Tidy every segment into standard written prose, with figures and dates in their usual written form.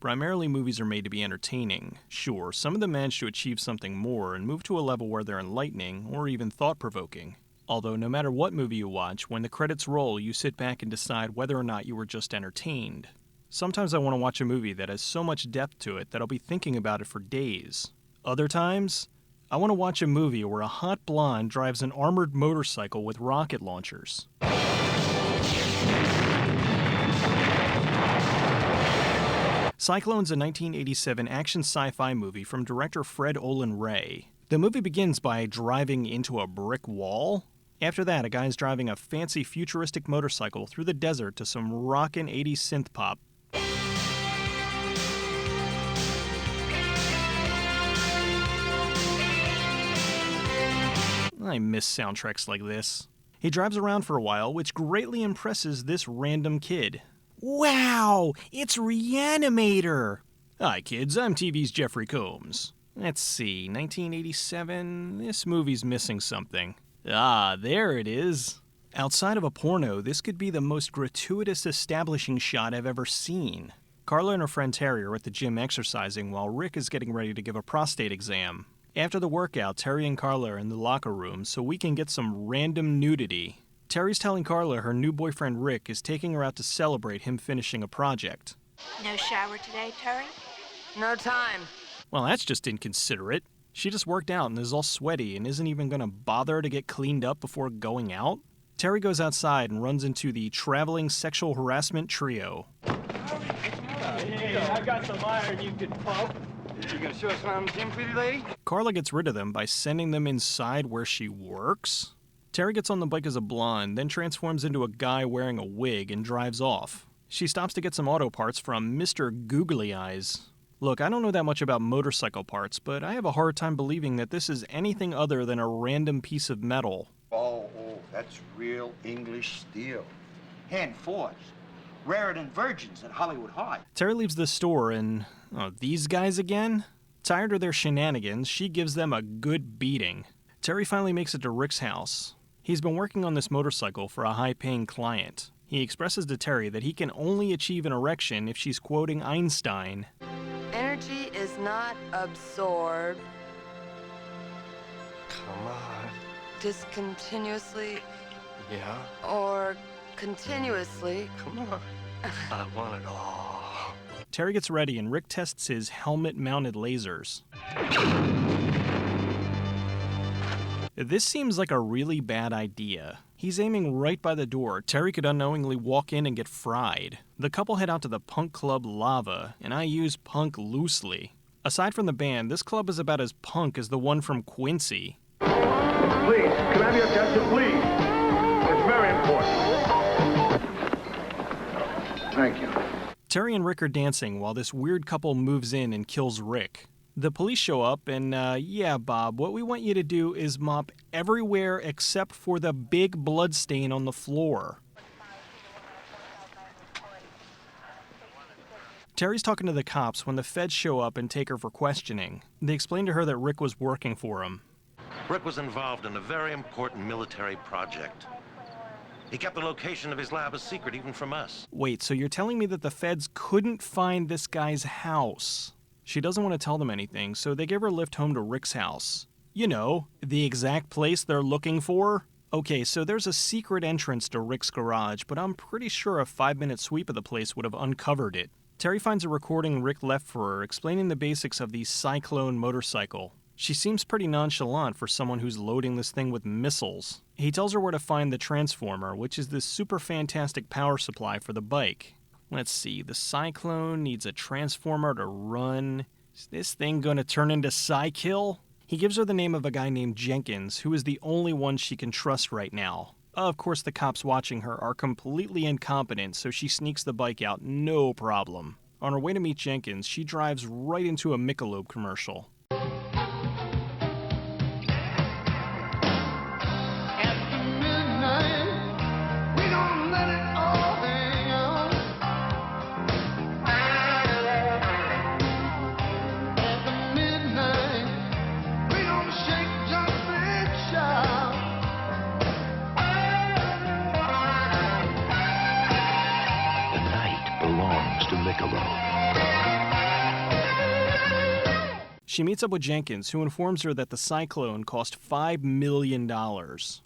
primarily movies are made to be entertaining. Sure, some of them manage to achieve something more and move to a level where they're enlightening or even thought-provoking. Although no matter what movie you watch, when the credits roll, you sit back and decide whether or not you were just entertained. Sometimes I want to watch a movie that has so much depth to it that I'll be thinking about it for days. Other times, I want to watch a movie where a hot blonde drives an armored motorcycle with rocket launchers. Cyclone's a 1987 action sci-fi movie from director Fred Olen Ray. The movie begins by driving into a brick wall. After that, a guy's driving a fancy futuristic motorcycle through the desert to some rockin' 80s synth pop. I miss soundtracks like this. He drives around for a while, which greatly impresses this random kid. Wow, it's Reanimator! Hi kids, I'm TV's Jeffrey Combs. Let's see, 1987? This movie's missing something. Ah, there it is. Outside of a porno, this could be the most gratuitous establishing shot I've ever seen. Carla and her friend Terry are at the gym exercising while Rick is getting ready to give a prostate exam. After the workout, Terry and Carla are in the locker room so we can get some random nudity. Terry's telling Carla her new boyfriend Rick is taking her out to celebrate him finishing a project. No shower today, Terry? No time. Well, that's just inconsiderate. She just worked out and is all sweaty and isn't even going to bother to get cleaned up before going out. Terry goes outside and runs into the traveling sexual harassment trio. Hey, I got some iron you can pump. You gonna show us around the gym, pretty lady? Carla gets rid of them by sending them inside where she works. Terry gets on the bike as a blonde, then transforms into a guy wearing a wig and drives off. She stops to get some auto parts from Mr. Googly Eyes. Look, I don't know that much about motorcycle parts, but I have a hard time believing that this is anything other than a random piece of metal. Oh, that's real English steel. Hand forged. Rarer than virgins at Hollywood High. Terry leaves the store and, these guys again? Tired of their shenanigans, she gives them a good beating. Terry finally makes it to Rick's house. He's been working on this motorcycle for a high-paying client. He expresses to Terry that he can only achieve an erection if she's quoting Einstein. Energy is not absorbed Come on. discontinuously Yeah? or continuously. Come on. I want it all. Terry gets ready and Rick tests his helmet-mounted lasers. This seems like a really bad idea. He's aiming right by the door. Terry could unknowingly walk in and get fried. The couple head out to the punk club Lava, and I use punk loosely. Aside from the band, this club is about as punk as the one from Quincy. Please, can I have your attention, please? It's very important. Thank you. Terry and Rick are dancing while this weird couple moves in and kills Rick. The police show up and, yeah, Bob, what we want you to do is mop everywhere except for the big blood stain on the floor. Terry's talking to the cops when the feds show up and take her for questioning. They explain to her that Rick was working for him. Rick was involved in a very important military project. He kept the location of his lab a secret even from us. Wait, so you're telling me that the feds couldn't find this guy's house? She doesn't want to tell them anything, so they give her a lift home to Rick's house. You know, the exact place they're looking for. Okay, so there's a secret entrance to Rick's garage, but I'm pretty sure a 5-minute sweep of the place would have uncovered it. Terry finds a recording Rick left for her explaining the basics of the Cyclone motorcycle. She seems pretty nonchalant for someone who's loading this thing with missiles. He tells her where to find the transformer, which is this super fantastic power supply for the bike. Let's see, the Cyclone needs a transformer to run. Is this thing gonna turn into Cykill? He gives her the name of a guy named Jenkins, who is the only one she can trust right now. Of course, the cops watching her are completely incompetent, so she sneaks the bike out no problem. On her way to meet Jenkins, she drives right into a Michelob commercial. To Michelob. She meets up with Jenkins, who informs her that the Cyclone cost $5 million.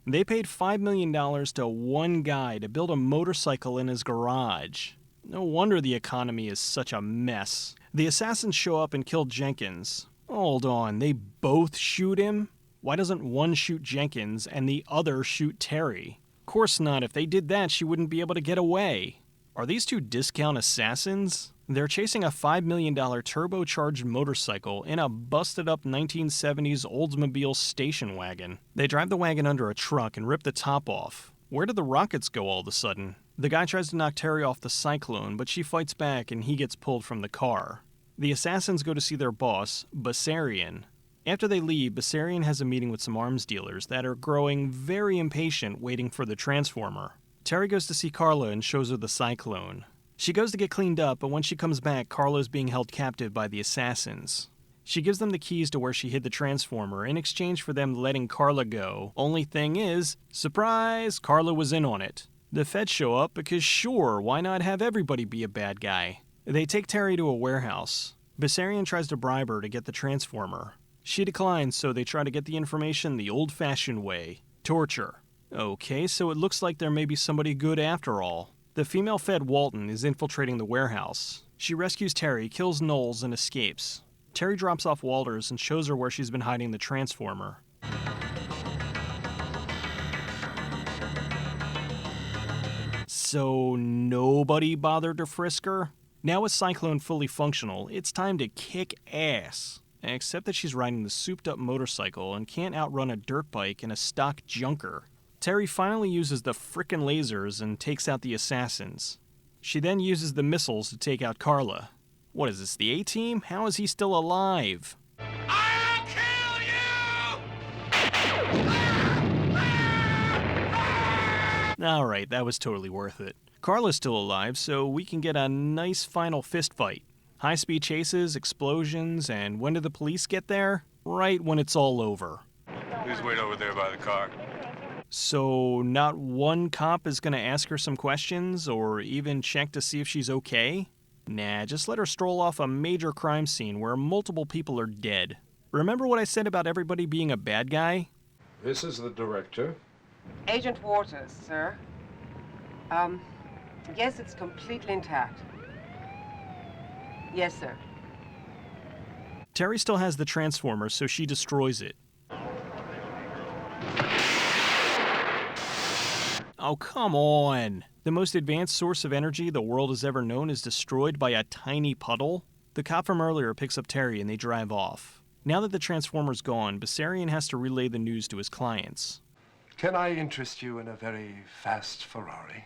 They paid $5 million to one guy to build a motorcycle in his garage. No wonder the economy is such a mess. The assassins show up and kill Jenkins. Hold on, they both shoot him? Why doesn't one shoot Jenkins and the other shoot Terry? Of course not. If they did that, she wouldn't be able to get away. Are these two discount assassins? They're chasing a $5 million turbocharged motorcycle in a busted-up 1970s Oldsmobile station wagon. They drive the wagon under a truck and rip the top off. Where did the rockets go all of a sudden? The guy tries to knock Terry off the Cyclone, but she fights back and he gets pulled from the car. The assassins go to see their boss, Bessarion. After they leave, Bessarion has a meeting with some arms dealers that are growing very impatient waiting for the Transformer. Terry goes to see Carla and shows her the Cyclone. She goes to get cleaned up, but when she comes back, Carla's being held captive by the assassins. She gives them the keys to where she hid the Transformer in exchange for them letting Carla go. Only thing is, surprise, Carla was in on it. The feds show up because sure, why not have everybody be a bad guy? They take Terry to a warehouse. Bessarion tries to bribe her to get the Transformer. She declines, so they try to get the information the old-fashioned way. Torture. Okay, so it looks like there may be somebody good after all. The female Fed Walton is infiltrating the warehouse. She rescues Terry, kills Knowles, and escapes. Terry drops off Walters and shows her where she's been hiding the Transformer. So nobody bothered to frisk her? Now with Cyclone fully functional, it's time to kick ass. Except that she's riding the souped-up motorcycle and can't outrun a dirt bike and a stock junker. Terry finally uses the frickin' lasers and takes out the assassins. She then uses the missiles to take out Carla. What is this, the A-Team? How is he still alive? I'll kill you! Alright, that was totally worth it. Carla's still alive, so we can get a nice final fist fight. High-speed chases, explosions, and when do the police get there? Right when it's all over. Please wait over there by the car. So not one cop is going to ask her some questions or even check to see if she's okay? Nah, just let her stroll off a major crime scene where multiple people are dead. Remember what I said about everybody being a bad guy? This is the director. Agent Waters, sir. Yes, it's completely intact. Yes, sir. Terry still has the Transformer, so she destroys it. Oh, come on! The most advanced source of energy the world has ever known is destroyed by a tiny puddle? The cop from earlier picks up Terry and they drive off. Now that the Transformer's gone, Bessarion has to relay the news to his clients. Can I interest you in a very fast Ferrari?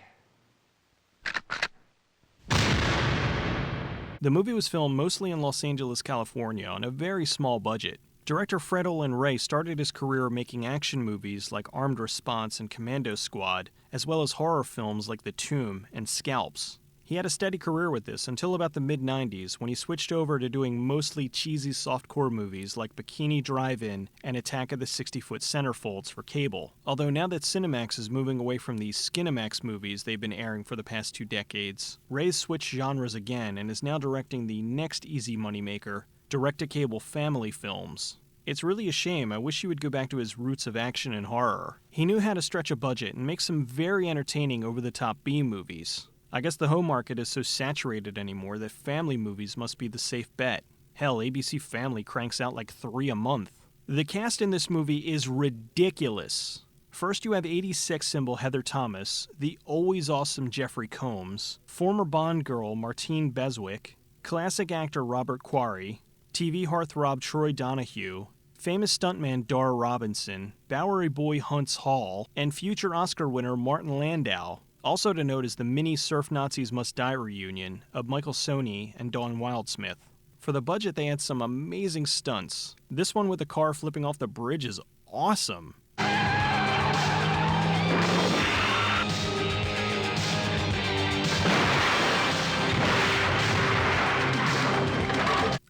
The movie was filmed mostly in Los Angeles, California, on a very small budget. Director Fred Olen Ray started his career making action movies like Armed Response and Commando Squad, as well as horror films like The Tomb and Scalps. He had a steady career with this until about the mid-90s when he switched over to doing mostly cheesy softcore movies like Bikini Drive-In and Attack of the 60-Foot Centerfolds for cable. Although now that Cinemax is moving away from these Skinemax movies they've been airing for the past 2 decades, Ray's switched genres again and is now directing the next easy moneymaker, direct-to-cable family films. It's really a shame. I wish he would go back to his roots of action and horror. He knew how to stretch a budget and make some very entertaining over-the-top B movies. I guess the home market is so saturated anymore that family movies must be the safe bet. Hell, ABC Family cranks out like 3 a month. The cast in this movie is ridiculous. First you have 80s sex symbol Heather Thomas, the always awesome Jeffrey Combs, former Bond girl Martine Beswick, classic actor Robert Quarry, TV heartthrob Troy Donahue, famous stuntman Dar Robinson, Bowery boy Hunts Hall, and future Oscar winner Martin Landau. Also to note is the mini Surf Nazis Must Die reunion of Michael Sony and Dawn Wildsmith. For the budget, they had some amazing stunts. This one with the car flipping off the bridge is awesome.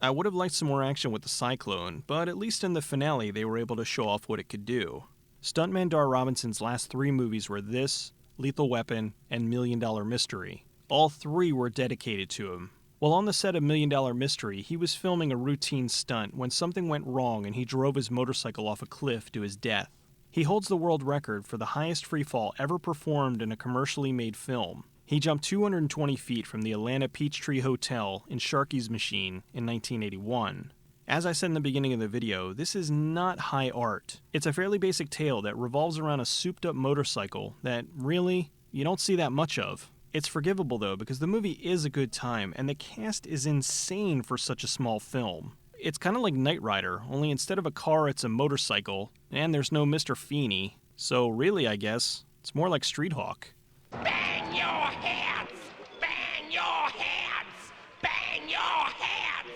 I would have liked some more action with the Cyclone, but at least in the finale they were able to show off what it could do. Stuntman Dar Robinson's last 3 movies were this, Lethal Weapon, and $1 Million Mystery. All 3 were dedicated to him. While on the set of $1 Million Mystery, he was filming a routine stunt when something went wrong and he drove his motorcycle off a cliff to his death. He holds the world record for the highest freefall ever performed in a commercially made film. He jumped 220 feet from the Atlanta Peachtree Hotel in Sharky's Machine in 1981. As I said in the beginning of the video, this is not high art. It's a fairly basic tale that revolves around a souped-up motorcycle that, really, you don't see that much of. It's forgivable though, because the movie is a good time, and the cast is insane for such a small film. It's kind of like Knight Rider, only instead of a car, it's a motorcycle, and there's no Mr. Feeney. So really, I guess, it's more like Street Hawk. Bang your heads! Bang your heads! Bang your heads!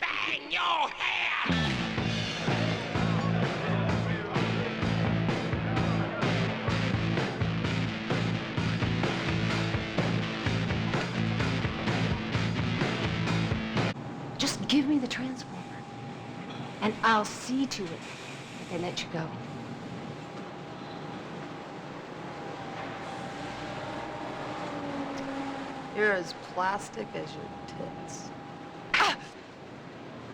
Bang your heads! Just give me the transformer, and I'll see to it that they let you go. You're as plastic as your tits.